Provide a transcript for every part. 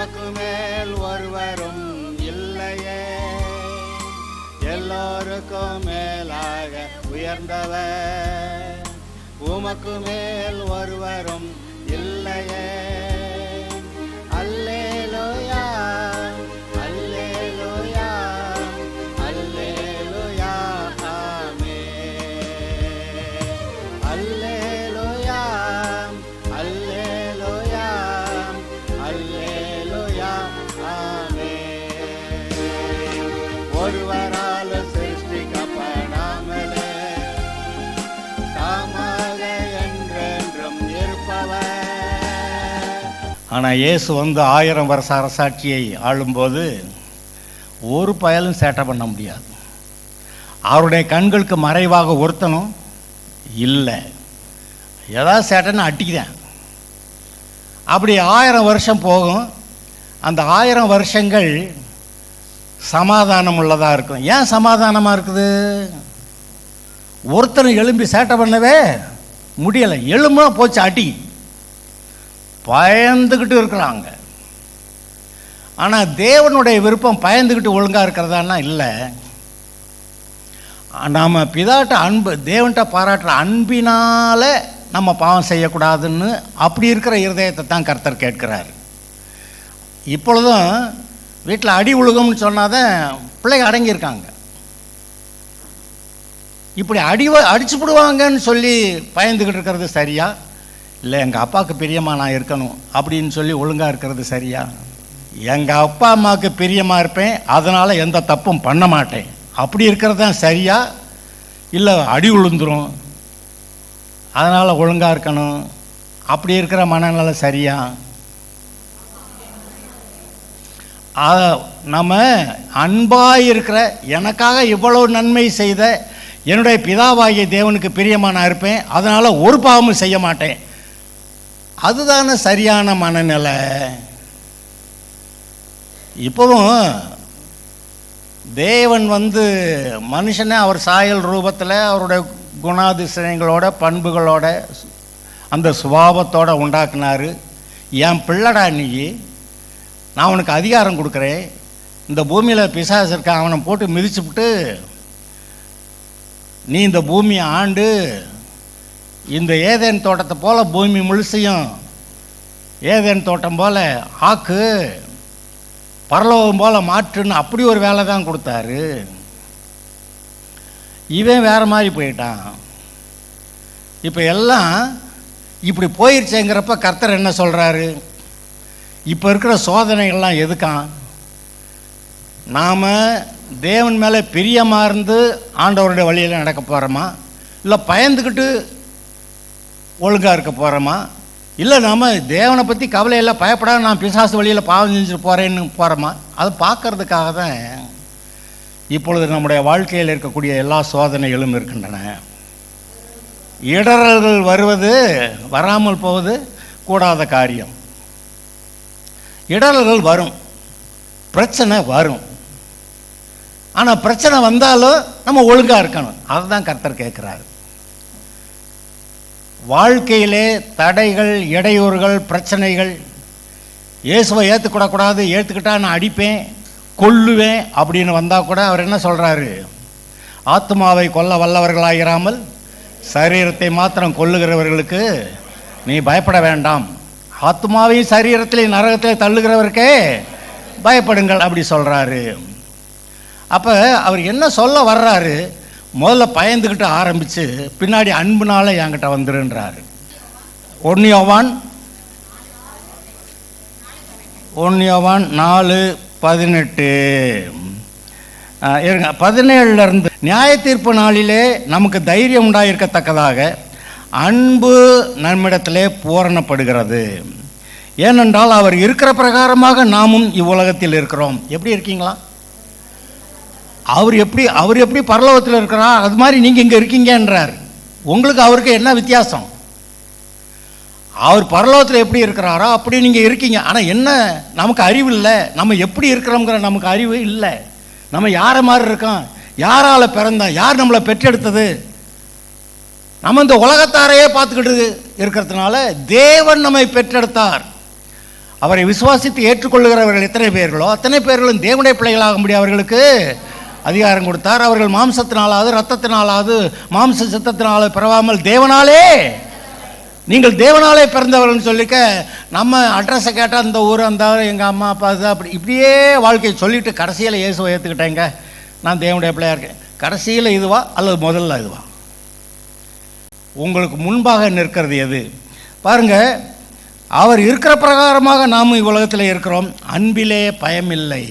உமக்கு மேல் ஒருவரும் இல்லையே, எல்லோருக்கும் மேலாக உயர்ந்தவர், உமக்கு மேல் ஒருவரும் இல்லையே. அல்லேலூயா அல்லேலூயா அல்லேலூயா ஆமென். அல்லேலூயா அல்லேலூயா அல்லேலூயா ஆமென். ஒருவரால் சிருஷ்டிக்கப்படாமலே தாமாக என்றென்றும் இருப்பவர். ஆனால் இயேசு 1000 வருஷ அரசாட்சியை ஆளும்போது ஒரு பயலும் சேட்டை பண்ண முடியாது. அவருடைய கண்களுக்கு மறைவாக ஒருத்தனும் இல்லை. ஏதாவது சேட்டைன்னு அட்டிக்கிறேன். அப்படி 1000 வருஷம் போகும். அந்த 1000 வருஷங்கள் சமாதானம் உள்ளதாக இருக்கும். ஏன் சமாதானமாக இருக்குது? ஒருத்தனை எழும்பி சேட்டை பண்ணவே முடியலை. எழும்பா போச்சு அடி, பயந்துக்கிட்டு இருக்கிறாங்க. ஆனால் தேவனுடைய விருப்பம் பயந்துக்கிட்டு ஒழுங்காக இருக்கிறதானா இல்லை. நாம் பிதாட்ட அன்பு, தேவன்கிட்ட பாராட்டுற அன்பினால் நம்ம பாவம் செய்யக்கூடாதுன்னு அப்படி இருக்கிற இருதயத்தை தான் கர்த்தர் கேட்கிறார். இப்பொழுதும் வீட்டில் அடி உழுகும்னு சொன்னாதான் பிள்ளைங்க அடங்கியிருக்காங்க. இப்படி அடிச்சு விடுவாங்கன்னு சொல்லி பயந்துக்கிட்டு இருக்கிறது சரியா? இல்லை எங்கள் அப்பாவுக்கு பிரியமாக நான் இருக்கணும் அப்படின்னு சொல்லி ஒழுங்காக இருக்கிறது சரியா? எங்கள் அப்பா அம்மாவுக்கு பிரியமாக இருப்பேன், அதனால் எந்த தப்பும் பண்ண மாட்டேன், அப்படி இருக்கிறது தான் சரியா? இல்லை அடி விழுந்துரும் அதனால் ஒழுங்காக இருக்கணும், அப்படி இருக்கிற மனநிலை சரியா? நம்ம அன்பாக இருக்கிற, எனக்காக இவ்வளவு நன்மை செய்த என்னுடைய பிதாவாகிய தேவனுக்கு பிரியமாக நான் இருப்பேன், அதனால் ஒரு பாவமும் செய்ய மாட்டேன், அதுதானே சரியான மனநிலை. இப்போவும் தேவன் மனுஷனை அவர் சாயல் ரூபத்தில் அவருடைய குணாதிசயங்களோட பண்புகளோட அந்த சுபாவத்தோடு உண்டாக்குனார். என் பிள்ளடா நீ, நான் உனக்கு அதிகாரம் கொடுக்குறேன், இந்த பூமியில் பிசாசு இருக்க அவனை போட்டு மிதிச்சுவிட்டு நீ இந்த பூமியை ஆண்டு இந்த ஏதேன் தோட்டத்தை போல் பூமி முழுசையும் ஏதேன் தோட்டம் போல் ஆக்கு, பரலோகம் போல் மாற்றுன்னு அப்படி ஒரு வேலை தான் கொடுத்தாரு. இவன் வேறு மாதிரி போயிட்டான். இப்போ எல்லாம் இப்படி போயிடுச்சேங்கிறப்ப கர்த்தர் என்ன சொல்கிறாரு? இப்போ இருக்கிற சோதனைகள்லாம் எதுக்கான்? நாம் தேவன் மேலே பிரியமாக இருந்து ஆண்டவருடைய வழியில் நடக்க போகிறோமா, இல்லை பயந்துக்கிட்டு ஒழுங்காக இருக்க போகிறோமா, இல்லை நாம் தேவனை பற்றி கவலையில் பயப்படாத நான் பிசாசு வழியில் பாவம் செஞ்சுட்டு போகிறேன்னு போகிறோமா? அதை பார்க்கறதுக்காக தான் இப்பொழுது நம்முடைய வாழ்க்கையில் இருக்கக்கூடிய எல்லா சோதனைகளும் இருக்கின்றன. இடரல்கள் வருவது வராமல் போவது கூடாத காரியம். இடரல்கள் வரும், பிரச்சனை வரும். ஆனால் பிரச்சனை வந்தாலும் நம்ம ஒழுங்காக இருக்கணும். அதை தான் கர்த்தர் கேட்குறாரு. வாழ்க்கையிலே தடைகள், இடையூறுகள், பிரச்சனைகள், இயேசுவை ஏற்றுக்கூடக்கூடாது, ஏற்றுக்கிட்டா நான் அடிப்பேன் கொல்லுவேன் அப்படின்னு வந்தால் கூட அவர் என்ன சொல்கிறாரு? ஆத்மாவை கொல்ல வல்லவர்களாயிராமல் சரீரத்தை மாத்திரம் கொல்லுகிறவர்களுக்கு நீ பயப்பட வேண்டாம், ஆத்மாவையும் சரீரத்திலே நரகத்திலே தள்ளுகிறவருக்கே பயப்படுங்கள் அப்படி சொல்கிறாரு. அப்போ அவர் என்ன சொல்ல வர்றாரு? முதல்ல பயந்துக்கிட்டு ஆரம்பித்து பின்னாடி அன்புனால என்கிட்ட வந்துருன்றாரு. 1 யோவான் 4:18 இருங்க, 17 நியாய தீர்ப்பு நாளிலே நமக்கு தைரியம் உண்டாயிருக்கத்தக்கதாக அன்பு நம்மிடத்திலே பூரணப்படுகிறது. ஏனென்றால் அவர் இருக்கிற பிரகாரமாக நாமும் இவ்வுலகத்தில் இருக்கிறோம். எப்படி இருக்கீங்களா? அவர் எப்படி பரலோகத்தில் இருக்கிறார், அது மாதிரி நீங்கள் இங்கே இருக்கீங்கன்றார். உங்களுக்கு அவருக்கு என்ன வித்தியாசம்? அவர் பரலோகத்தில் எப்படி இருக்கிறாரோ அப்படி நீங்கள் இருக்கீங்க. ஆனால் என்ன, நமக்கு அறிவு இல்லை, நம்ம எப்படி இருக்கிறோங்கிற நமக்கு அறிவு இல்லை. நம்ம யாரை மாதிரி இருக்கோம், யாரால் பிறந்தோம், யார் நம்மளை பெற்றெடுத்தது, நம்ம இந்த உலகத்தாரையே பார்த்துக்கிட்டு இருக்கிறதுனால தேவன் நம்மை பெற்றெடுத்தார். அவரை விசுவாசித்து ஏற்றுக்கொள்ளுகிறவர்கள் எத்தனை பேர்களோ அத்தனை பேர்களும் தேவனுடைய பிள்ளைகளாக முடியும் அவர்களுக்கு அதிகாரம் கொடுத்தார். அவர்கள் மாம்சத்தினாலாவது இரத்தத்தினாலாவது மாம்ச சித்தத்தினால பிறவாமல் தேவனாலே, நீங்கள் தேவனாலே பிறந்தவர்கள்னு சொல்லிக்க நம்ம அட்ரஸை கேட்டால் அந்த ஊர் அந்த எங்கள் அம்மா அப்பா அது அப்படி இப்படியே வாழ்க்கையை சொல்லிவிட்டு கடைசியில் இயேசுவை ஏற்றுக்கிட்டேங்க, நான் தேவனுடைய பிள்ளையாக இருக்கேன். கடைசியில் இதுவா அல்லது முதல்ல இதுவா? உங்களுக்கு முன்பாக நிற்கிறது எது? பாருங்கள், அவர் இருக்கிற பிரகாரமாக நாம் இவ்வுலகத்தில் இருக்கிறோம். அன்பிலே பயமில்லை.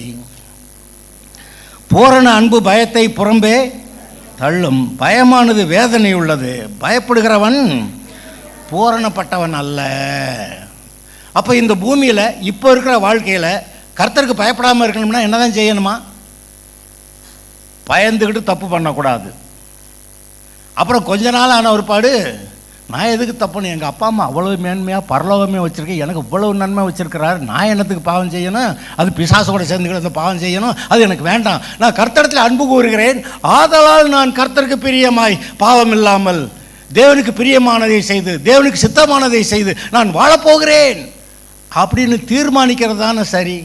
பூரண அன்பு பயத்தை புறம்பே தள்ளும். பயமானது வேதனை உள்ளது, பயப்படுகிறவன் பூரணப்பட்டவன் அல்ல. அப்போ இந்த பூமியில் இப்போ இருக்கிற வாழ்க்கையில் கர்த்தருக்கு பயப்படாமல் இருக்கணும்னா என்ன தான் செய்யணுமா? பயந்துக்கிட்டு தப்பு பண்ணக்கூடாது. அப்புறம் கொஞ்ச நாள் ஆன ஒருபாடு, நான் எதுக்கு தப்புன்னு, எங்கள் அப்பா அம்மா அவ்வளோ மேன்மையாக பரலோகமே வச்சுருக்கேன், எனக்கு இவ்வளவு நன்மை வச்சுருக்கிறாரு, நான் என்னத்துக்கு பாவம் செய்யணும்? அது பிசாசு கூட சேர்ந்துக்கிட்டு அந்த பாவம் செய்யணும், அது எனக்கு வேண்டாம். நான் கர்த்தரிடத்தில் அன்பு கூறுகிறேன், ஆதலால் நான் கர்த்தருக்கு பிரியமாய் பாவம் இல்லாமல் தேவனுக்கு பிரியமானதை செய்து தேவனுக்கு சித்தமானதை செய்து நான் வாழப்போகிறேன் அப்படின்னு தீர்மானிக்கிறது தானே சரி.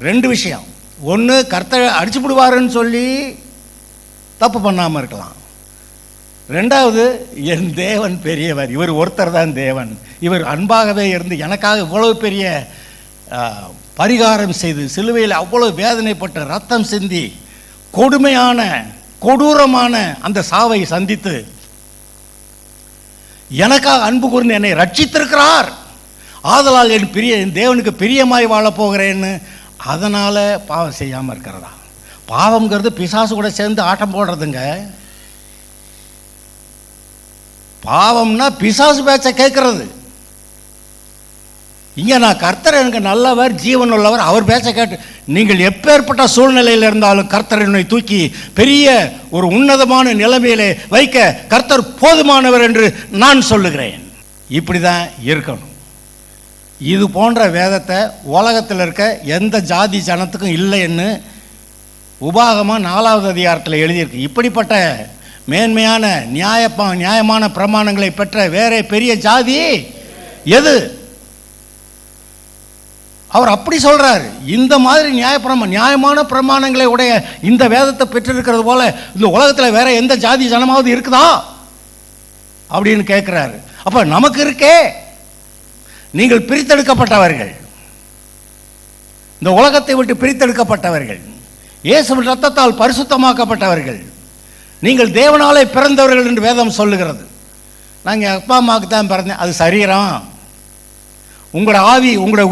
ரெண்டு விஷயம். ஒன்று, கர்த்தர் அடிச்சு விடுவாருன்னு சொல்லி தப்பு பண்ணாமல் இருக்கலாம். ரெண்டாவது, என் தேவன் பெரியவர், இவர் ஒருத்தர் தான் தேவன், இவர் அன்பாகவே இருந்து எனக்காக இவ்வளவு பெரிய பரிகாரம் செய்து சிலுவையில் அவ்வளோ வேதனைப்பட்டு ரத்தம் சிந்தி கொடுமையான கொடூரமான அந்த சாவை சந்தித்து எனக்காக அன்பு கூர்ந்து என்னை ரட்சித்திருக்கிறார். ஆதலால் என் தேவனுக்கு பிரியமாய் வாழப்போகிறேன்னு அதனால் பாவம் செய்யாமல் இருக்கிறதா? பாவம்ங்கிறது பிசாசு கூட சேர்ந்து ஆட்டம் போடுறதுங்க. பாவம்னா பிசாசு பேச்சை கேட்கறது. இங்கே நான் கர்த்தர் எனக்கு நல்லவர் ஜீவன் உள்ளவர், அவர் பேச்சை கேட்டு நீங்கள் எப்பேற்பட்ட சூழ்நிலையில் இருந்தாலும் கர்த்தர் என்னை தூக்கி பெரிய ஒரு உன்னதமான நிலைமையிலே வைக்க கர்த்தர் போதுமானவர் என்று நான் சொல்லுகிறேன். இப்படி தான் இருக்கணும். இது போன்ற வேதத்தை உலகத்தில் இருக்க எந்த ஜாதி ஜனத்துக்கும் இல்லைன்னு உபாகமாக 4வது அதிகாரத்தில் எழுதியிருக்கு. இப்படிப்பட்ட மேன்மையான நியாயமான பிரமாணங்களை பெற்ற வேற பெரிய ஜாதி எது? அவர் அப்படி சொல்றாரு. இந்த மாதிரி நியாயமான பிரமாணங்களை உடைய இந்த வேதத்தை பெற்றிருக்கிறது போல இந்த உலகத்தில் வேற எந்த ஜாதி ஜனமாவது இருக்குதா அப்படின்னு கேட்கிறாரு. அப்ப நமக்கு இருக்கே. நீங்கள் பிரித்தெடுக்கப்பட்டவர்கள், இந்த உலகத்தை விட்டு பிரித்தெடுக்கப்பட்டவர்கள், இயேசுவின் ரத்தத்தால் பரிசுத்தமாக்கப்பட்டவர்கள், நீங்கள் தேவனாலே பிறந்தவர்கள் என்று வேதம் சொல்லுகிறது. நாங்கள் அப்பா அம்மாவுக்கு தான் பிறந்தேன், அது சரீரம். உங்களோட ஆவி, உங்களுடைய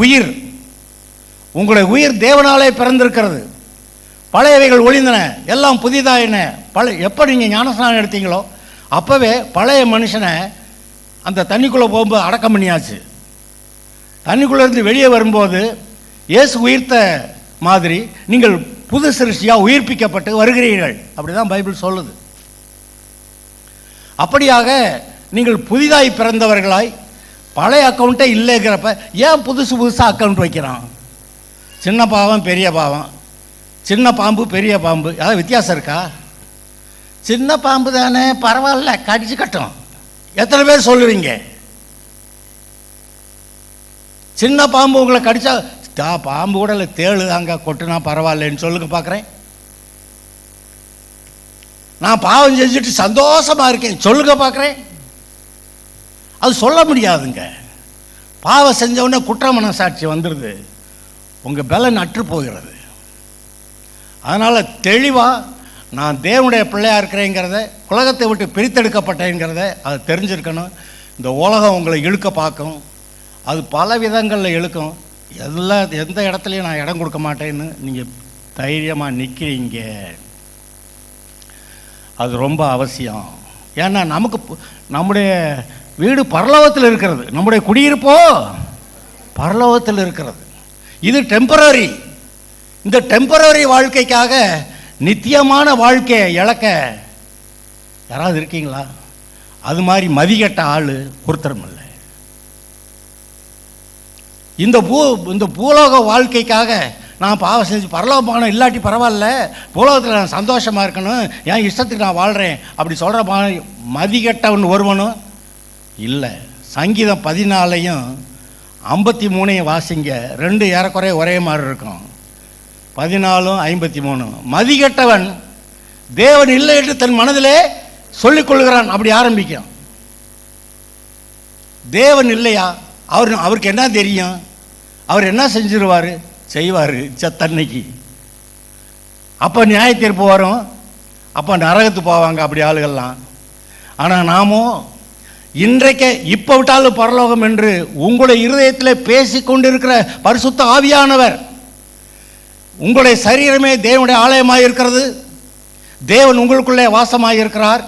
உயிர் தேவனாலே பிறந்திருக்கிறது. பழையவைகள் ஒளிந்தன, எல்லாம் புதிதாயின. எப்போ நீங்கள் ஞானஸ்நானம் எடுத்தீங்களோ அப்போவே பழைய மனுஷனை அந்த தண்ணிக்குள்ளே போகும்போது அடக்கம் பண்ணியாச்சு. தண்ணிக்குள்ளேருந்து வெளியே வரும்போது இயேசு உயிர்த்த மாதிரி நீங்கள் புது சிருஷ்டியாக உயிர்ப்பிக்கப்பட்டு வருகிறீர்கள். அப்படி தான் பைபிள் சொல்லுது. அப்படியாக நீங்கள் புதிதாய் பிறந்தவர்களாய், பழைய அக்கௌண்ட்டே இல்லைங்கிறப்ப ஏன் புதுசாக அக்கௌண்ட் வைக்கிறான்? சின்ன பாவம் பெரிய பாவம், சின்ன பாம்பு பெரிய பாம்பு, ஏதாவது வித்தியாசம் இருக்கா? சின்ன பாம்பு தானே, பரவாயில்ல, கடிச்சு கட்டும். எத்தனை பேர் சொல்லுவீங்க? சின்ன பாம்பு உங்களை கடிச்சா, பாம்பு கூட இல்லை, தேளு அங்கே கொட்டுனா பரவாயில்லன்னு சொல்லுங்க பார்க்குறேன். நான் பாவம் செஞ்சுட்டு சந்தோஷமாக இருக்கேன் சொல்லுங்க பார்க்குறேன். அது சொல்ல முடியாதுங்க. பாவம் செஞ்சவுடனே குற்ற மனசாட்சி வந்துடுது, உங்கள் பலன் அற்று போகிறது. அதனால் தெளிவாக நான் தேவனுடைய பிள்ளையாக இருக்கிறேங்கிறத, உலகத்தை விட்டு பிரித்தெடுக்கப்பட்டேங்கிறத அதை தெரிஞ்சிருக்கணும். இந்த உலகம் உங்களை இழுக்க பார்க்கும், அது பல விதங்களில் இழுக்கும். எந்த இடத்துலையும் நான் இடம் கொடுக்க மாட்டேன்னு நீங்கள் தைரியமாக நிற்கிறீங்க. அது ரொம்ப அவசியம். ஏன்னா நம்முடைய வீடு பரலோகத்தில் இருக்கிறது, நம்முடைய குடியிருப்போ பரலோகத்தில் இருக்கிறது. இது டெம்பரரி. இந்த டெம்பரரி வாழ்க்கைக்காக நித்தியமான வாழ்க்கையை இழக்க யாராவது இருக்கீங்களா? அது மாதிரி மதிக்கட்ட ஆள் ஒருத்தரும் இல்லை. இந்த பூலோக வாழ்க்கைக்காக நான் பாவம் செஞ்சு பரலோகம் போகணும், இல்லாட்டி பரவாயில்ல, பூலோகத்தில் நான் சந்தோஷமாக இருக்கணும், என் இஷ்டத்துக்கு நான் வாழ்கிறேன் அப்படி சொல்கிற மதிக்கட்டவன் ஒருவனும் இல்லை. சங்கீதம் 14 53 வாசிங்க, 2 ஏறக்குறைய ஒரே மாதிரி இருக்கும். 14 53. மதிகெட்டவன் தேவன் இல்லை என்று தன் மனதிலே சொல்லிக் கொள்கிறான். அப்படி ஆரம்பிக்கும். தேவன் இல்லையா? அவருக்கு என்ன தெரியும்? அவர் என்ன செஞ்சிருவார்? செய்வார் செத்தன்னைக்கு. அப்போ நியாய தீர்ப்பு வரும், அப்போ நரகத்து போவாங்க அப்படி ஆளுகள்லாம். ஆனால் நாமும் இன்றைக்கே இப்போ விட்டாலும் பரலோகம் என்று உங்களுடைய இருதயத்தில் பேசி கொண்டிருக்கிற பரிசுத்த ஆவியானவர், உங்களுடைய சரீரமே தேவனுடைய ஆலயமாக இருக்கிறது. தேவன் உங்களுக்குள்ளே வாசமாக இருக்கிறார்.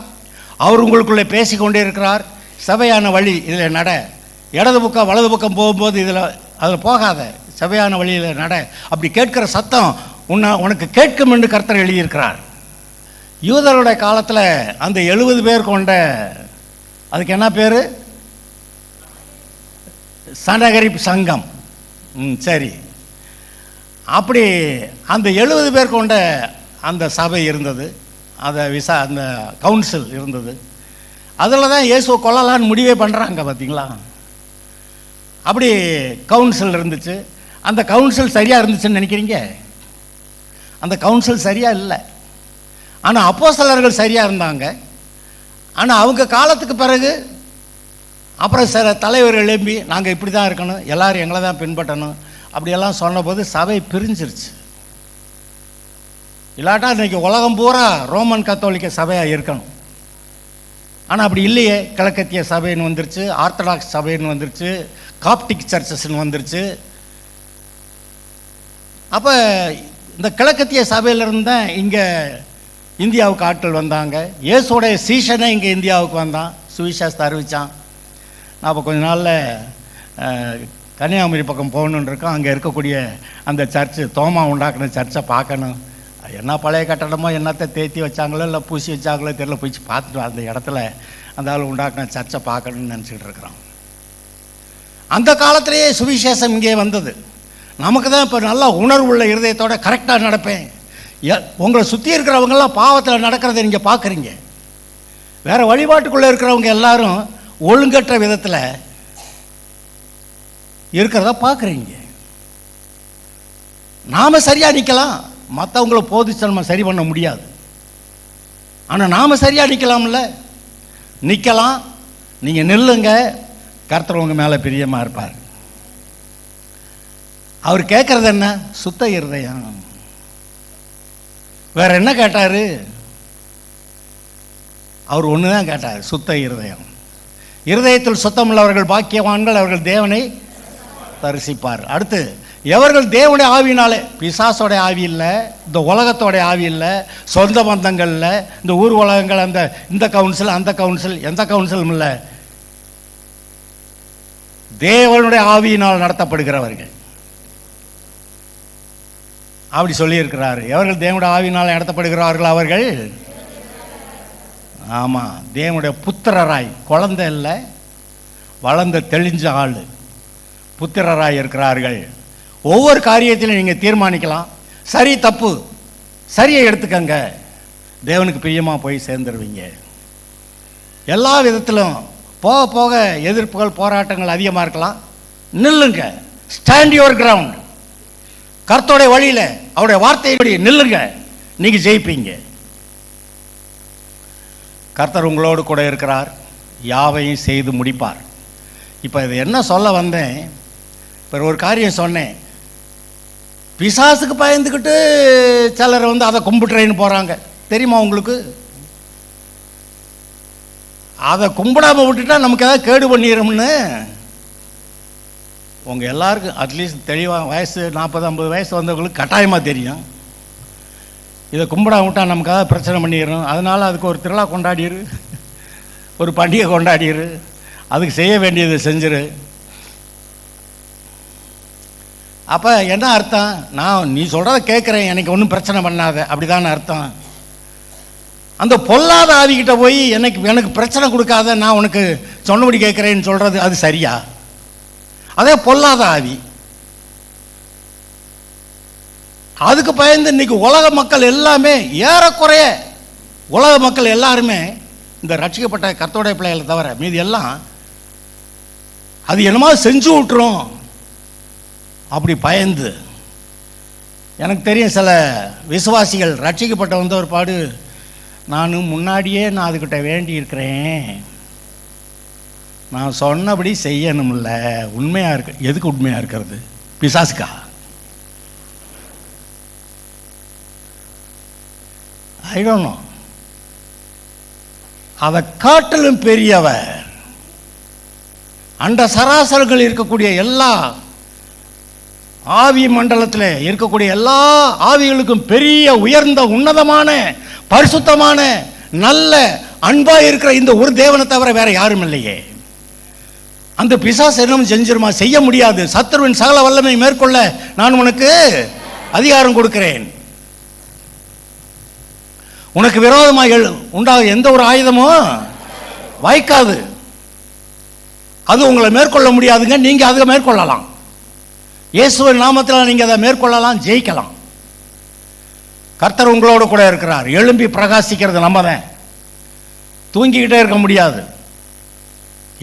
அவர் உங்களுக்குள்ளே பேசி கொண்டே இருக்கிறார். சபையான வழி இதில் நட, இடது பக்கம் வலது பக்கம் போகும்போது அதில் போகாத, சபையான வழியில் நட. அப்படி கேட்கிற சத்தம் உனக்கு கேட்கும் என்று கர்த்தர் எழுதியிருக்கிறார். யூதருடைய காலத்தில் அந்த 70 பேர் கொண்ட, அதுக்கு என்ன பேர்? சனகரிப் சங்கம். சரி, அப்படி அந்த 70 பேர் கொண்ட அந்த சபை இருந்தது, அந்த கவுன்சில் இருந்தது. அதில் தான் இயேசுவை கொல்லலான்னு முடிவே பண்ணுறாங்க. பார்த்தீங்களா? அப்படி கவுன்சில் இருந்துச்சு. அந்த கவுன்சில் சரியாக இருந்துச்சுன்னு நினைக்கிறீங்க? அந்த கவுன்சில் சரியாக இல்லை. ஆனால் அப்போஸ்தலர்கள் சரியாக இருந்தாங்க. ஆனால் அவங்க காலத்துக்கு பிறகு அப்புறம் சில தலைவர்கள் எழும்பி நாங்கள் இப்படி தான் இருக்கணும், எல்லோரும் எங்களை தான் பின்பற்றணும் அப்படியெல்லாம் சொன்னபோது சபை பிரிஞ்சிருச்சு. இல்லாட்டா இன்றைக்கி உலகம் பூரா ரோமன் கத்தோலிக்க சபையாக இருக்கணும். ஆனால் அப்படி இல்லையே. கிழக்கத்திய சபைன்னு வந்துருச்சு, ஆர்த்தடாக்ஸ் சபைன்னு வந்துருச்சு, காப்டிக் சர்ச்சஸ்ன்னு வந்துருச்சு. அப்போ இந்த கிழக்கத்திய சபையிலிருந்து தான் இங்கே இந்தியாவுக்கு ஆட்கள் வந்தாங்க. இயேசுடைய சீஷனே இங்கே இந்தியாவுக்கு வந்தான், சுவிசேஷத்தை அறிவித்தான். நான் இப்போ கொஞ்ச நாளில் கன்னியாகுமரி பக்கம் போகணுன்னு இருக்கோம். அங்கே இருக்கக்கூடிய அந்த சர்ச்சு, தோமா உண்டாக்குன சர்ச்சை பார்க்கணும். என்ன பழைய கட்டடமோ என்னத்தை தேத்தி வச்சாங்களோ இல்லை பூசி வச்சாங்களோ தெரியல, போய் பார்த்துட்டு அந்த இடத்துல அந்த ஆள் உண்டாக்குன சர்ச்சை பார்க்கணுன்னு நினச்சிக்கிட்டு இருக்கிறோம். அந்த காலத்திலேயே சுவிசேஷம் இங்கே வந்தது. நமக்கு தான் இப்போ நல்லா உணர்வுள்ள இருதயத்தோட கரெக்டாக நடப்பேன். உங்களை சுற்றி இருக்கிறவங்கெல்லாம் பாவத்தில் நடக்கிறத நீங்கள் பார்க்குறீங்க. வேறு வழிபாட்டுக்குள்ளே இருக்கிறவங்க எல்லாரும் ஒழுங்கற்ற விதத்தில் இருக்கிறத பார்க்குறீங்க. நாம் சரியாக நிற்கலாம், மற்றவங்கள போதிச்சு நம்ம சரி பண்ண முடியாது. ஆனால் நாம் சரியாக நிற்கலாம்ல, நிற்கலாம். நீங்கள் நில்லுங்க, கர்த்தர் உங்கள் மேலே பிரியமாக இருப்பார். அவர் கேட்குறது என்ன? சுத்த இருதயம். வேற என்ன கேட்டார்? அவர் ஒன்று தான் கேட்டார், சுத்த இருதயம். இருதயத்தில் சுத்தமுள்ளவர்கள் பாக்கியவான்கள், அவர்கள் தேவனை தரிசிப்பார். அடுத்து, எவர்கள் தேவனுடைய ஆவியினாலே, பிசாசோடைய ஆவி இல்லை, இந்த உலகத்தோடைய ஆவி இல்லை, சொந்த பந்தங்களில் இந்த ஊர் உலகங்கள், இந்த கவுன்சில் அந்த கவுன்சில், எந்த கவுன்சிலும் இல்லை, தேவனுடைய ஆவியினால் நடத்தப்படுகிறவர்கள். அப்படி சொல்லியிருக்கிறார். எவர்கள் தேவனுடைய ஆவியினால் நடத்தப்படுகிறார்கள் அவர்கள், ஆமாம், தேவனுடைய புத்திரராய், குழந்தை இல்லை, வளர்ந்த தெளிஞ்ச ஆள், புத்திரராய் இருக்கிறார்கள். ஒவ்வொரு காரியத்திலும் நீங்கள் தீர்மானிக்கலாம். சரி தப்பு, சரியை எடுத்துக்கங்க, தேவனுக்கு பிரியமாக போய் சேர்ந்துருவீங்க. எல்லா விதத்திலும் போக போக எதிர்ப்புகள் போராட்டங்கள் அதிகமாக இருக்கலாம். நில்லுங்க, ஸ்டாண்ட் யுவர் கிரவுண்ட். கர்த்தருடைய வழியில் அவருடைய வார்த்தையின்படி நில்லுங்க, நீங்கள் ஜெயிப்பீங்க. கர்த்தர் உங்களோடு கூட இருக்கிறார், யாவையும் செய்து முடிப்பார். இப்போ இது என்ன சொல்ல வந்தேன்? இப்போ ஒரு காரியம் சொன்னேன். பிசாசுக்கு பயந்துக்கிட்டு சிலர் அதை கும்பிட்டுறேன்னு போகிறாங்க, தெரியுமா உங்களுக்கு? அதை கும்பிடாமல் விட்டுட்டா நமக்கு ஏதாவது கேடு பண்ணிடும்னு உங்கள் எல்லாருக்கும் அட்லீஸ்ட் தெளிவாக வயசு 40-50 வயசு வந்தவங்களுக்கு கட்டாயமாக தெரியும். இதை கும்பிடாம விட்டால் நமக்காக பிரச்சனை பண்ணிடணும். அதனால் அதுக்கு ஒரு திருவிழா கொண்டாடிடு, ஒரு பண்டிகை கொண்டாடிடு, அதுக்கு செய்ய வேண்டியதை செஞ்சிரு. அப்போ என்ன அர்த்தம்? நீ சொல்கிறத கேட்குறேன், எனக்கு ஒன்றும் பிரச்சனை பண்ணாத, அப்படிதானே அர்த்தம். அந்த பொல்லாத ஆவிக்கிட்ட போய் எனக்கு பிரச்சனை கொடுக்காத, நான் உனக்கு சொன்னபடி கேட்குறேன்னு சொல்கிறது அது சரியா? அதே பொல்லாத ஆவி. அதுக்கு பயந்து இன்னைக்கு உலக மக்கள் எல்லாமே, ஏறக்குறைய உலக மக்கள் எல்லாருமே, இந்த ரட்சிக்கப்பட்ட கர்த்தருடைய பிள்ளைகளை தவிர மீதி எல்லாம் அது என்னமா செஞ்சு விட்டுரும் அப்படி பயந்து. எனக்கு தெரியும் சில விசுவாசிகள் ரட்சிக்கப்பட்ட வந்த ஒரு பாடு, நான் முன்னாடியே நான் அதுக்கிட்ட வேண்டி இருக்கிறேன், நான் சொன்னபடி செய்யணும்ல. உண்மையாக இருக்கு. எதுக்கு உண்மையாக இருக்கிறது? பிசாசுக்கா? I don't know. அதை காட்டிலும் பெரியவர், அண்ட சராசரங்கள் இருக்கக்கூடிய எல்லா ஆவி மண்டலத்தில் இருக்கக்கூடிய எல்லா ஆவிகளுக்கும் பெரிய உயர்ந்த உன்னதமான பரிசுத்தமான நல்ல அன்பா இருக்கிற இந்த ஒரு தேவனை தவிர வேற யாரும் இல்லையே. அந்த பிசாசு என்ன செஞ்சிருமா? செய்ய முடியாது. சத்துருவின் சகல வல்லமை மேற்கொள்ள நான் உனக்கு அதிகாரம் கொடுக்கிறேன். உனக்கு விரோதமாக உண்டாக எந்த ஒரு ஆயுதமும் வாய்க்காது. அது உங்களை மேற்கொள்ள முடியாதுங்க. நீங்க அதை மேற்கொள்ளலாம். இயேசுவின் நாமத்தில் நீங்க அதை மேற்கொள்ளலாம், ஜெயிக்கலாம். கர்த்தர் உங்களோட கூட இருக்கிறார். எழும்பி பிரகாசிக்கிறது நம்ம தான். தூங்கிக்கிட்டே இருக்க முடியாது.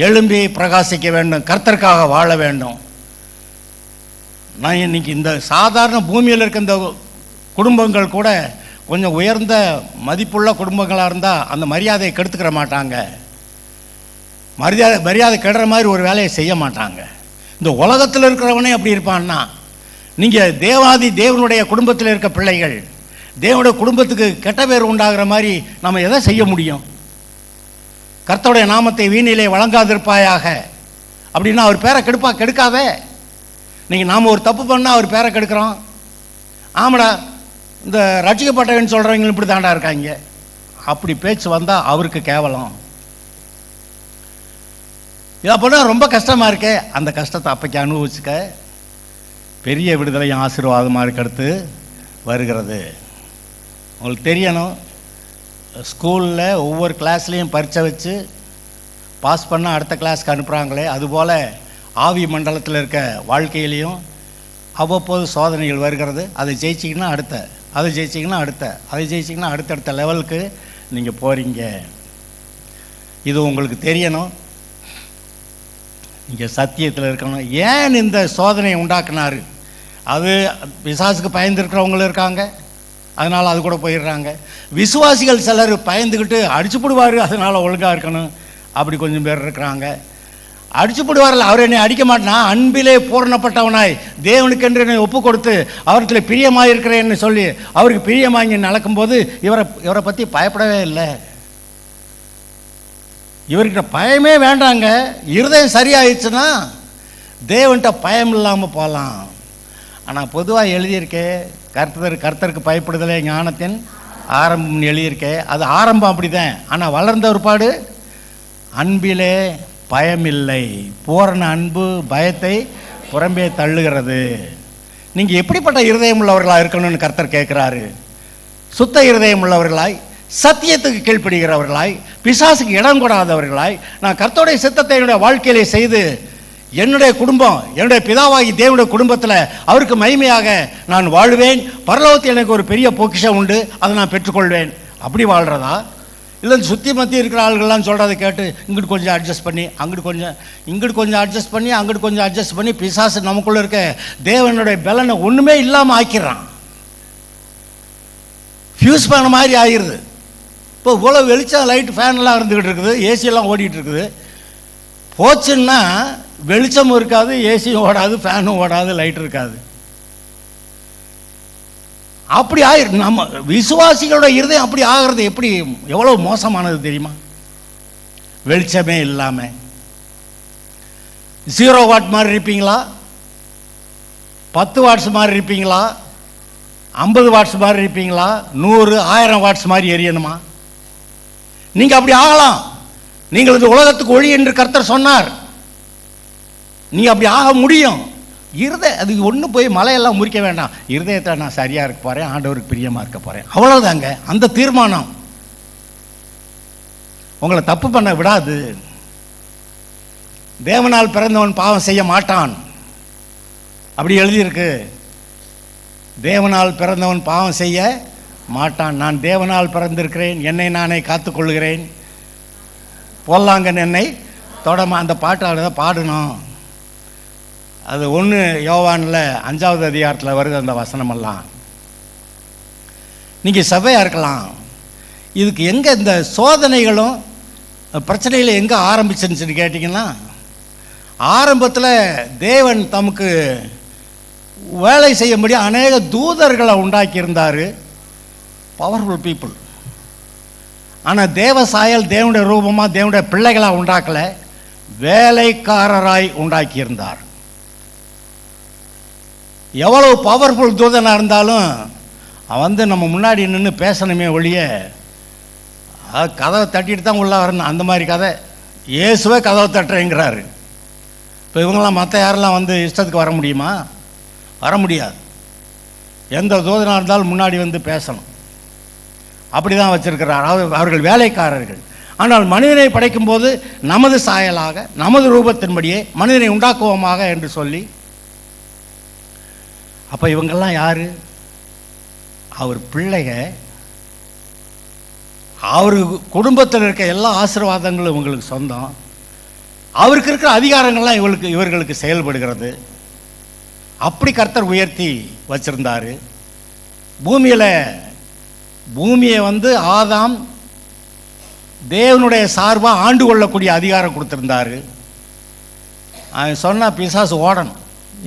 எழும்பி பிரகாசிக்க வேண்டும். கர்த்தருக்காக வாழ வேண்டும். நான் இன்னைக்கு இந்த சாதாரண பூமியில் இருக்க இந்த குடும்பங்கள் கூட கொஞ்சம் உயர்ந்த மதிப்புள்ள குடும்பங்களாக இருந்தால் அந்த மரியாதையை கெடுத்துக்கிற மாட்டாங்க. மரியாதை கெடுற மாதிரி ஒரு வேலையை செய்ய மாட்டாங்க. இந்த உலகத்தில் இருக்கிறவனே அப்படி இருப்பான்னா, நீங்கள் தேவாதி தேவனுடைய குடும்பத்தில் இருக்க பிள்ளைகள், தேவனுடைய குடும்பத்துக்கு கெட்ட பேர் உண்டாகிற மாதிரி நம்ம எதை செய்ய முடியும்? கர்த்தருடைய நாமத்தை வீணிலே வழங்காதிருப்பாயாக அப்படின்னா அவர் பேரை கெடுக்காதே. நீங்கள் நாம் ஒரு தப்பு பண்ணால் அவர் பேரை கெடுக்கிறோம். ஆமாடா, இந்த ரட்சிக்கப்பட்டவன் சொல்கிறவங்களும் இப்படி தாண்டா இருக்காங்க. அப்படி பேச்சு வந்தால் அவருக்கு கேவலம். இதை பண்ணால் ரொம்ப கஷ்டமாக இருக்கே. அந்த கஷ்டத்தை அப்பைக்கு அனுபவிச்சுக்க. பெரிய விடுதலையும் ஆசீர்வாதமாக இருக்கிறது வருகிறது. உங்களுக்கு தெரியணும், ஸ்கூலில் ஒவ்வொரு கிளாஸ்லேயும் பரீட்சை வச்சு பாஸ் பண்ணால் அடுத்த கிளாஸ்க்கு அனுப்புகிறாங்களே, அதுபோல் ஆவி மண்டலத்தில் இருக்க வாழ்க்கையிலையும் அவ்வப்போது சோதனைகள் வருகிறது. அதை ஜெயிச்சிங்கன்னா அடுத்த, அதை ஜெயிச்சிங்கன்னா அடுத்த, அதை ஜெயிச்சிங்கன்னா அடுத்தடுத்த லெவலுக்கு நீங்கள் போகிறீங்க. இது உங்களுக்கு தெரியணும். நீங்கள் சத்தியத்தில் இருக்கணும். ஏன் இந்த சோதனையை உண்டாக்குனாரு? அது பிசாசுக்கு பயந்துருக்கிறவங்களும் இருக்காங்க, அதனால் அது கூட போயிடுறாங்க. விசுவாசிகள் சிலர் பயந்துக்கிட்டு அடிச்சு போடுவார், அதனால் ஒழுங்காக இருக்கணும் அப்படி கொஞ்சம் பேர் இருக்கிறாங்க. அடிச்சு போடுவாரில்ல, அவர் என்னை அடிக்க மாட்டேனா, அன்பிலே பூரணப்பட்டவனாய் தேவனுக்கென்று என்னை ஒப்பு கொடுத்து அவர்கிட்ட பிரியமாக இருக்கிறேன்னு சொல்லி அவருக்கு பிரியமாகி நடக்கும்போது இவரை பற்றி பயப்படவே இல்லை. இவர்கிட்ட பயமே வேண்டாங்க. இருதயம் சரியாயிடுச்சுன்னா தேவன்கிட்ட பயம் இல்லாமல் போகலாம். ஆனால் பொதுவாக எழுதியிருக்கே, கர்த்தருக்கு பயப்படுதலே ஞானத்தின் ஆரம்பம்னு எழுதியிருக்கே. அது ஆரம்பம் அப்படி தான். ஆனால் வளர்ந்த ஒருபாடு அன்பிலே பயமில்லை. பூரண அன்பு பயத்தை புறம்பே தள்ளுகிறது. நீங்கள் எப்படிப்பட்ட இருதயம் உள்ளவர்களாக இருக்கணும்னு கர்த்தர் கேட்குறாரு. சுத்த இருதயம் உள்ளவர்களாய், சத்தியத்துக்கு கீழ்ப்படுகிறவர்களாய், பிசாசுக்கு இடம் கொடாதவர்களாய், நான் கர்த்தருடைய சித்தத்தை என்னுடைய வாழ்க்கையிலே செய்து என்னுடைய குடும்பம், என்னுடைய பிதாவாகி தேவனுடைய குடும்பத்தில் அவருக்கு மகிமையாக நான் வாழ்வேன். பரலோகத்தில் எனக்கு ஒரு பெரிய பொக்கிஷம் உண்டு, அதை நான் பெற்றுக்கொள்வேன். அப்படி வாழ்கிறதா? இல்லை சுற்றி மத்தி இருக்கிற ஆளுகள்லாம் சொல்கிறத கேட்டு இங்கிட்டு கொஞ்சம் அட்ஜஸ்ட் பண்ணி அங்கிட்டு கொஞ்சம் அட்ஜஸ்ட் பண்ணி அங்கிட்டு கொஞ்சம் அட்ஜஸ்ட் பண்ணி பிசாசு நமக்குள்ளே இருக்க தேவனுடைய பலனை ஒன்றுமே இல்லாமல் ஆக்கிடுறான். ஃபியூஸ் பண்ண மாதிரி ஆகிடுது. இப்போ இவ்வளோ வெளிச்சம் லைட் ஃபேன்லாம் இருந்துக்கிட்டு இருக்குது, ஏசியெல்லாம் ஓடிட்டு இருக்குது. போச்சுன்னா வெளிச்சமும் இருக்காது, ஏசியும் ஓடாது, ஃபேனும் ஓடாது, லைட் இருக்காது. அப்படி ஆயிரு. நம்ம விசுவாசிகளோட இருதயம் அப்படி ஆகிறது எப்படி, எவ்வளோ மோசமானது தெரியுமா? வெளிச்சமே இல்லாமல் 0 வாட் மாதிரி இருப்பீங்களா, 10 வாட்ஸ் மாதிரி இருப்பீங்களா, 50 வாட்ஸ் மாதிரி இருப்பீங்களா, 100 1000 வாட்ஸ் மாதிரி எரியணுமா? நீங்கள் அப்படி ஆகலாம். நீங்கள் இந்த உலகத்துக்கு ஒளி என்று கர்த்தர் சொன்னார். நீங்கள் அப்படி ஆக முடியும். அது ஒன்று போய் மலையெல்லாம் முறிக்க வேண்டாம். இருதயத்தில் நான் சரியாக இருக்க போகிறேன், ஆண்டவருக்கு பிரியமாக இருக்க போகிறேன், அவ்வளோதாங்க. அந்த தீர்மானம் உங்களை தப்பு பண்ண விடாது. தேவனால் பிறந்தவன் பாவம் செய்ய மாட்டான் அப்படி எழுதியிருக்கு. தேவனால் பிறந்தவன் பாவம் செய்ய மாட்டான். நான் தேவனால் பிறந்திருக்கிறேன், என்னை நானே காத்துக்கொள்கிறேன், போல்லாங்கன் என்னை தொடமா. அந்த பாட்டு பாடணும். அது 1 யோவானில் 5வது அதிகாரத்தில் வருது அந்த வசனமெல்லாம். நீங்கள் சபையாக இருக்கலாம், இதுக்கு எங்கே இந்த சோதனைகளும் பிரச்சனைகள் எங்கே ஆரம்பிச்சுன்னு கேட்டிங்கன்னா, ஆரம்பத்தில் தேவன் தமக்கு வேலை செய்யும்படி அநேக தூதர்களை உண்டாக்கியிருந்தார், பவர்ஃபுல் பீப்புள். ஆனால் தேவ சாயல் தேவனுடைய ரூபமாக தேவனுடைய பிள்ளைகளாக உண்டாக்கலை, வேலைக்காரராய் உண்டாக்கியிருந்தார். எவ்வளவு பவர்ஃபுல் தூதனாக இருந்தாலும் அவன் நம்ம முன்னாடி நின்று பேசணுமே ஒழிய கதவை தட்டிட்டு தான் உள்ளே வரணும். அந்த மாதிரி கதை. இயேசுவே கதவை தட்டுறேங்கிறாரு. இப்போ இவங்களாம் மற்ற யாரெல்லாம் இஷ்டத்துக்கு வர முடியுமா? வர முடியாது. எந்த தூதனாக இருந்தாலும் முன்னாடி பேசணும். அப்படி தான் வச்சிருக்கிறார். அவர்கள் வேலைக்காரர்கள். ஆனால் மனிதனை படைக்கும்போது நமது சாயலாக நமது ரூபத்தின்படியே மனிதனை உண்டாக்குவோமாக என்று சொல்லி, அப்போ இவங்கெல்லாம் யாரு? அவர் பிள்ளைக. அவர் குடும்பத்தில் இருக்க எல்லா ஆசீர்வாதங்களும் இவங்களுக்கு சொந்தம். அவருக்கு இருக்கிற அதிகாரங்கள்லாம் இவர்களுக்கு செயல்படுகிறது. அப்படி கர்த்தர் உயர்த்தி வச்சிருந்தாரு. பூமியை ஆதாம் தேவனுடைய சார்பாக ஆண்டு கொள்ளக்கூடிய அதிகாரம் கொடுத்துருந்தாரு. அவன் சொன்னா பிசாசு ஓடணும்,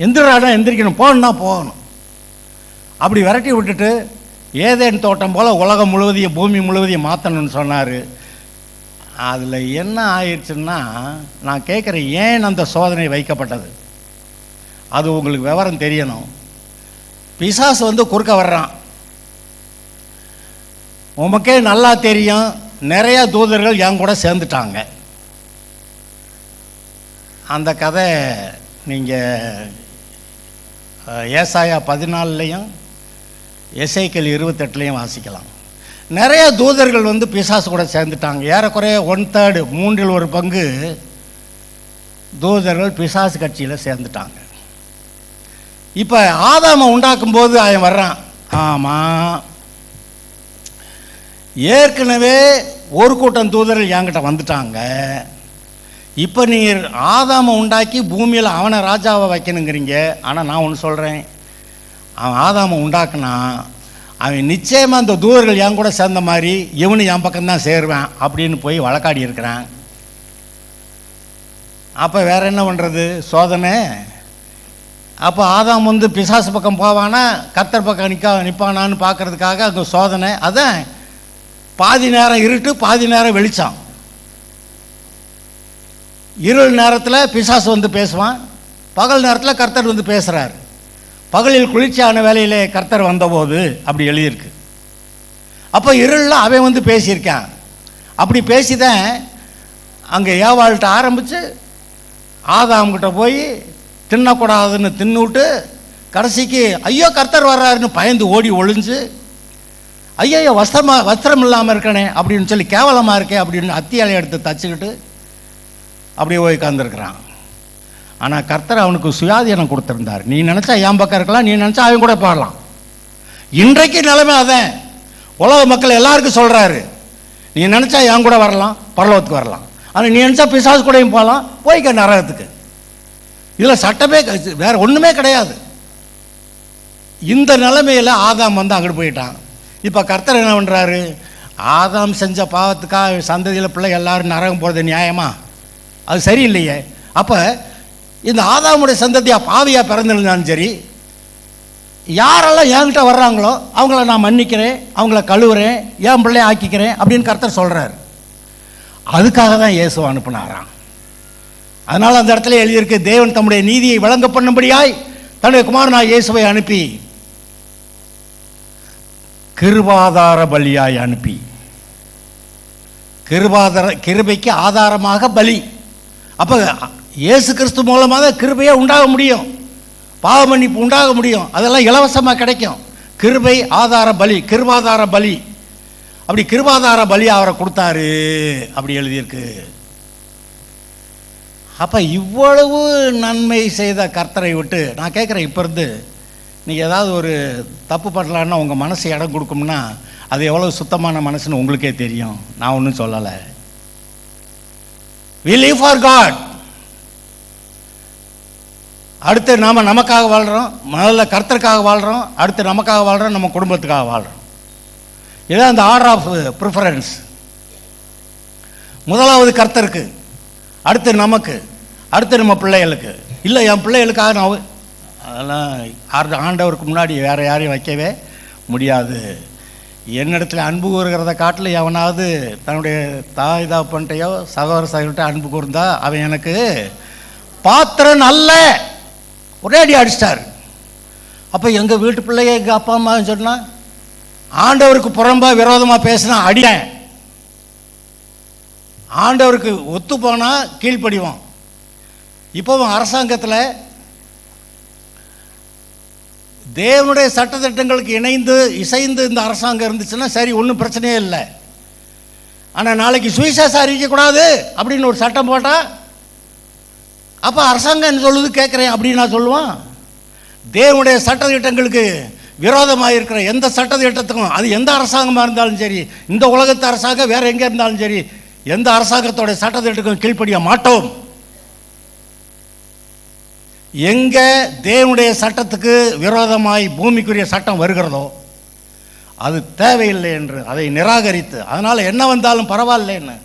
எந்திராடம் எந்திரிக்கணும், போகணுன்னா போகணும். அப்படி விரட்டி விட்டுட்டு ஏதேன் தோட்டம் போல் உலகம் முழுவதையும் பூமி முழுவதையும் மாற்றணும்னு சொன்னார். அதில் என்ன ஆயிடுச்சுன்னா, நான் கேட்குறேன், ஏன் அந்த சோதனை வைக்கப்பட்டது? அது உங்களுக்கு விவரம் தெரியணும். பிசாசு குறுக்க வர்றான். உமக்கே நல்லா தெரியும், நிறையா தூதர்கள் என் கூட சேர்ந்துட்டாங்க. அந்த கதை நீங்கள் ஏசாயா 14லையும் எசேக்கியேல் 28லையும் வாசிக்கலாம். நிறைய தூதர்கள் பிசாசு கூட சேர்ந்துட்டாங்க. ஏறக்குறைய 1/3, 3/1 தூதர்கள் பிசாசு கட்சியில் சேர்ந்துட்டாங்க. இப்போ ஆதாமை உண்டாக்கும் போது அவன் வர்றான். ஆமாம், ஏற்கனவே ஒரு கூட்டம் தூதர்கள் என்கிட்ட வந்துட்டாங்க. இப்போ நீங்கள் ஆதாமை உண்டாக்கி பூமியில் அவனை ராஜாவை வைக்கணுங்கிறீங்க. ஆனால் நான் ஒன்று சொல்கிறேன், அவன் ஆதாமை உண்டாக்குனா அவன் நிச்சயமாக அந்த தூதர்கள் என் கூட சேர்ந்த மாதிரி இவனு என் பக்கம்தான் சேருவேன் அப்படின்னு போய் வழக்காடி இருக்கிறான். அப்போ வேற என்ன பண்ணுறது? சோதனை. அப்போ ஆதாம் பிசாசு பக்கம் போவானா கர்த்தர் பக்கம் நிற்பானான்னு பார்க்கறதுக்காக அங்கே சோதனை. அதான் பாதி நேரம் இருட்டு, பாதி நேரம் வெளிச்சம். இருள் நேரத்தில் பிசாசு பேசுவான், பகல் நேரத்தில் கர்த்தர் பேசுகிறார். பகலில் குளிர்ச்சியான வேலையிலே கர்த்தர் வந்தபோது அப்படி எழுதியிருக்கு. அப்போ இருளில் அவன் பேசியிருக்கான். அப்படி பேசிதான் அங்கே ஏவாள்கிட்ட ஆரம்பித்து ஆதாம்கிட்ட போய் தின்னக்கூடாதுன்னு தின்னுவிட்டு கடைசிக்கு ஐயோ கர்த்தர் வர்றாருன்னு பயந்து ஓடி ஒளிஞ்சு, ஐயோ வஸ்திரம் இல்லாமல் இருக்கனே அப்படின்னு சொல்லி கேவலமாக இருக்கே அப்படின்னு அத்தியாலை எடுத்து தச்சுக்கிட்டு அப்படியே போய் உட்காந்துருக்கிறான். ஆனால் கர்த்தர் அவனுக்கு சுயாதீனம் கொடுத்துருந்தார். நீ நினச்சா என் பக்கம் இருக்கலாம், நீ நினச்சா அவன் கூட பாடலாம். இன்றைக்கு நிலைமை அதான். உலக மக்கள் எல்லாருக்கும் சொல்கிறாரு, நீ நினச்சா என் கூட வரலாம், பரலோகத்துக்கு வரலாம். ஆனால் நீ நினச்சா பிசாசு கூடயும் போகலாம், போய்க்க நரகத்துக்கு. இதில் சட்டமே வேற ஒன்றுமே கிடையாது. இந்த நிலைமையில் ஆதாம் அங்கிட்டு போயிட்டான். இப்போ கர்த்தர் என்ன பண்ணுறாரு? ஆதாம் செஞ்ச பாவத்துக்காக சந்ததியில் பிள்ளை எல்லாரும் நரகம் போகிறது நியாயமா? அது சரியில்லையே. அப்போ இந்த ஆதாமுடைய சந்ததியாக பாவியாக பிறந்திருந்தாலும் சரி, யாரெல்லாம் என்கிட்ட வர்றாங்களோ அவங்கள நான் மன்னிக்கிறேன், அவங்கள கழுவுறேன், என் பிள்ளைய ஆக்கிக்கிறேன் அப்படின்னு கர்த்தர் சொல்கிறார். அதுக்காக தான் இயேசு அனுப்பினாராம். அதனால் அந்த இடத்துல எழுதியிருக்கு, தேவன் தம்முடைய நீதியை வழங்க பண்ணும்படியாய் தன்னுடைய குமாரனாய் இயேசுவை அனுப்பி, கிருபாதார பலியாய் அனுப்பி, கிருபைக்கு ஆதாரமாக பலி. அப்போ இயேசு கிறிஸ்து மூலமாக தான் கிருபையே உண்டாக முடியும், பாவ மன்னிப்பு உண்டாக முடியும். அதெல்லாம் இலவசமாக கிடைக்கும். கிருபை ஆதார பலி, கிருபாதார பலி. அப்படி கிருபாதார பலி அவரை கொடுத்தாரு அப்படி எழுதியிருக்கு. அப்போ இவ்வளவு நன்மை செய்த கர்த்தரை விட்டு நான் கேட்குறேன், இப்போ இருந்து நீங்கள் ஏதாவது ஒரு தப்பு பண்ணலான்னா உங்கள் மனசு இடம் கொடுக்கும்னா அது எவ்வளோ சுத்தமான மனசுன்னு உங்களுக்கே தெரியும். நான் ஒன்றும் சொல்லலை. We live for God. அடுத்து நாம் நமக்காக வாழ்கிறோம், முதல்ல கர்த்தருக்காக வாழ்கிறோம், அடுத்து நமக்காக வாழ்கிறோம், நம்ம குடும்பத்துக்காக வாழ்கிறோம். இதுதான் அந்த ஆர்டர் ஆஃப் ப்ரிஃபரன்ஸ். முதலாவது கர்த்தருக்கு, அடுத்து நமக்கு, அடுத்து நம்ம பிள்ளைகளுக்கு. இல்லை என் பிள்ளைகளுக்காக நான் அதெல்லாம் ஆண்டவருக்கு முன்னாடி வேறு யாரையும் வைக்கவே முடியாது. என்னிடத்துல அன்பு கூறுகிறத காட்டில் எவனாவது தன்னுடைய தாய் தாப்பன்ட்டையோ சகோதர சகோதரிட்ட அன்பு கூர்ந்தா அவன் எனக்கு பாத்திரன் அல்ல. ஒரே அடி அடிச்சிட்டார். அப்போ எங்கள் வீட்டு பிள்ளைய எங்கள் அப்பா அம்மா சொன்னால் ஆண்டவருக்கு புறம்பா விரோதமாக பேசினா அடியேன். ஆண்டவருக்கு ஒத்து போனால் கீழ்ப்படிவோம். இப்போவும் அரசாங்கத்தில் தேவனுடைய சட்டத்திட்டங்களுக்கு இசைந்து இந்த அரசாங்கம் இருந்துச்சுன்னா சரி, ஒன்றும் பிரச்சனையே இல்லை. ஆனால் நாளைக்கு சுவிசேஷம் அறிவிக்கக்கூடாது அப்படின்னு ஒரு சட்டம் போட்டால் அப்போ அரசாங்கம் என்ன சொல்லுது கேட்குறேன் அப்படின்னு நான் சொல்லுவான். தேவனுடைய சட்டத்திட்டங்களுக்கு விரோதமாக இருக்கிற எந்த சட்டத்திட்டத்துக்கும், அது எந்த அரசாங்கமாக இருந்தாலும் சரி, இந்த உலகத்து அரசாங்கம் வேறு எங்கே இருந்தாலும் சரி, எந்த அரசாங்கத்தோட சட்டத்திட்டத்துக்கும் கீழ்ப்படிய மாட்டோம். எங்கே தேவனுடைய சட்டத்துக்கு விரோதமாய் பூமிக்குரிய சட்டம் வருகிறதோ அது தேவையில்லை என்று அதை நிராகரித்து, அதனால் என்ன வந்தாலும் பரவாயில்லைன்னு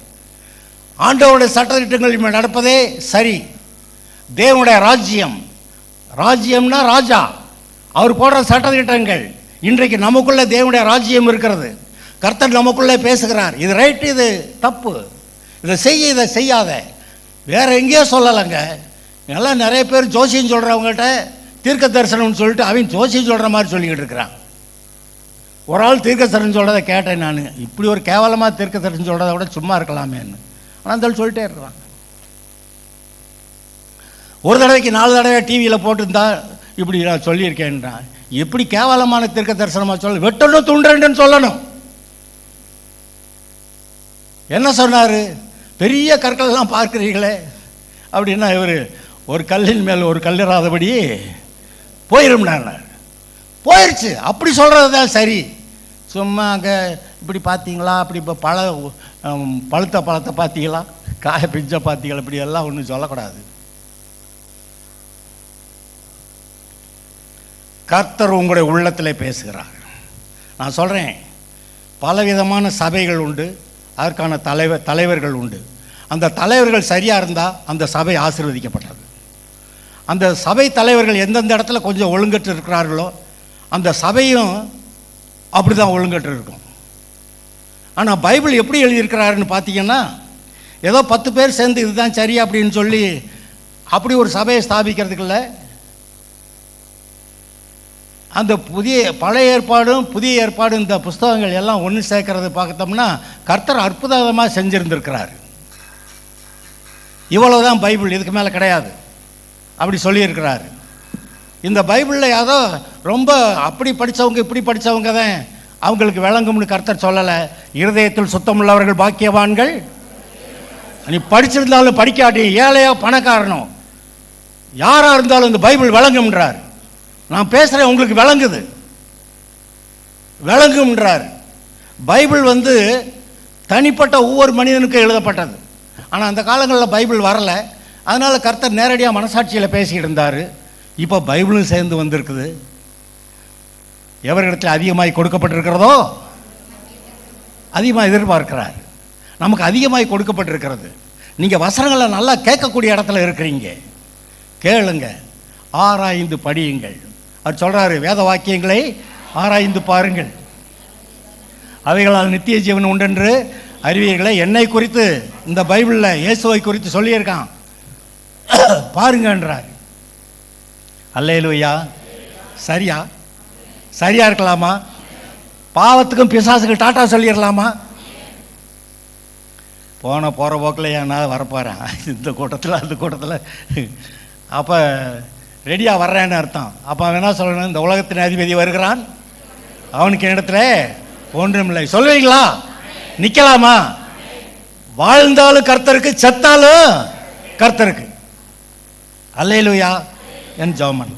ஆண்டவருடைய சட்டத்திட்டங்கள் நடப்பதே சரி. தேவனுடைய ராஜ்யம், ராஜ்யம்னா ராஜா, அவர் போடுற சட்டத்திட்டங்கள். இன்றைக்கு நமக்குள்ளே தேவனுடைய ராஜ்யம் இருக்கிறது. கர்த்தர் நமக்குள்ளே பேசுகிறார், இது ரைட்டு, இது தப்பு, இதை செய்ய, இதை செய்யாத. வேற எங்கேயோ சொல்லலைங்க. எல்லாம் நிறைய பேர் ஜோசியம் சொல்கிறவங்ககிட்ட தீர்க்க தரிசனம்னு சொல்லிட்டு அவன் ஜோசியம் சொல்கிற மாதிரி சொல்லிக்கிட்டு இருக்கிறான். ஒரு ஆள் தீர்க்க தரிசனம் சொல்கிறத கேட்டேன் நான், இப்படி ஒரு கேவலமாக தீர்க்க தரிசனம் சொல்கிறத விட சும்மா இருக்கலாமேன்னு. ஆனால் அந்த சொல்லிட்டே இருக்கிறான். ஒரு தடவைக்கு 4 தடவை டிவியில் போட்டுருந்தா இப்படி நான் சொல்லியிருக்கேன்றான். எப்படி கேவலமான தீர்க்க தரிசனமாக சொல்ல, வெட்டணும் துண்டுன்னு சொல்லணும். என்ன சொன்னார்? பெரிய கற்கள்லாம் பார்க்குறீங்களே அப்படின்னா இவர் ஒரு கல்லின் மேல் ஒரு கல்லிராதபடி போயிரும்னார். போயிடுச்சு. அப்படி சொல்கிறது தான் சரி. சும்மா அங்கே இப்படி பார்த்தீங்களா, அப்படி இப்போ பழுத்த பழத்தை பார்த்தீங்களா, காய பிஞ்ச பார்த்தீங்களா, இப்படி எல்லாம் ஒன்றும் சொல்லக்கூடாது. கர்த்தர் உங்களுடைய உள்ளத்தில் பேசுகிறார். நான் சொல்கிறேன், பலவிதமான சபைகள் உண்டு, அதற்கான தலைவர்கள் உண்டு. அந்த தலைவர்கள் சரியாக இருந்தால் அந்த சபை ஆசீர்வதிக்கப்பட்டது. அந்த சபை தலைவர்கள் எந்தெந்த இடத்துல கொஞ்சம் ஒழுங்கற்று இருக்கிறார்களோ அந்த சபையும் அப்படி தான் ஒழுங்கற்று இருக்கும். ஆனால் பைபிள் எப்படி எழுதியிருக்கிறாருன்னு பார்த்தீங்கன்னா, ஏதோ 10 பேர் சேர்ந்து இதுதான் சரி அப்படின்னு சொல்லி அப்படி ஒரு சபையை ஸ்தாபிக்கிறதுக்குள்ள அந்த பழைய ஏற்பாடும் புதிய ஏற்பாடும் இந்த புஸ்தகங்கள் எல்லாம் ஒன்று சேர்க்கறது பார்த்தோம்னா கர்த்தர் அற்புதமாக செஞ்சுருந்துருக்கிறார். இவ்வளவுதான் பைபிள், இதுக்கு மேலே கிடையாது அப்படி சொல்லியிருக்கிறாரு. இந்த பைபிளில் ஏதோ ரொம்ப அப்படி படித்தவங்க இப்படி படித்தவங்க தான் அவங்களுக்கு விளங்கும்னு கர்த்தர் சொல்லலை. இருதயத்தில் சுத்தமுள்ளவர்கள் பாக்கியவான்கள். நீ படிச்சிருந்தாலும் படிக்காட்டி, ஏழையோ பணக்காரனோ யாராக இருந்தாலும் இந்த பைபிள் விளங்கும்ன்றார். நான் பேசுகிறேன், உங்களுக்கு விளங்கும்ன்றார். பைபிள் தனிப்பட்ட ஒவ்வொரு மனிதனுக்கும் எழுதப்பட்டது. ஆனால் அந்த காலங்களில் பைபிள் வரலை. அதனால் கர்த்தர் நேரடியாக மனசாட்சியில் பேசிக்கிட்டு இருந்தார். இப்போ பைபிளும் சேர்ந்து வந்திருக்குது. எவரிடத்தில் அதிகமாய் கொடுக்கப்பட்டிருக்கிறதோ அதிகமாக எதிர்பார்க்கிறார். நமக்கு அதிகமாய் கொடுக்கப்பட்டிருக்கிறது. நீங்கள் வசனங்களை நல்லா கேட்கக்கூடிய இடத்துல இருக்கிறீங்க. கேளுங்க, ஆராய்ந்து படியுங்கள். அவர் சொல்கிறாரு, வேத வாக்கியங்களை ஆராய்ந்து பாருங்கள், அவைகளால் நித்திய ஜீவன் உண்டென்று அறிவியர்களை. என்னை குறித்து இந்த பைபிளில் இயேசுவை குறித்து சொல்லியிருக்கான், பாருங்கன்றார். அல்லேலூயா. சரியா இருக்கலாமா? பாவத்துக்கும் பிசாசுக்கும் டாட்டா சொல்லிடலாமா? போகிற போக்கில் ஏன்னா வரப்போகிறேன் இந்த கூட்டத்தில் அந்த கூட்டத்தில், அப்போ ரெடியாக வர்றேன்னு அர்த்தம். அப்போ அவன் என்ன சொல்லணும்? இந்த உலகத்தின் அதிபதி வருகிறான், அவனுக்கு இடத்துல ஒன்றும் இல்லை. சொல்லுவீங்களா? நிற்கலாமா? வாழ்ந்தாலும் கர்த்தருக்கு, செத்தாலும் கர்த்தருக்கு. அல்லேலூயா. என் ஜெபம்.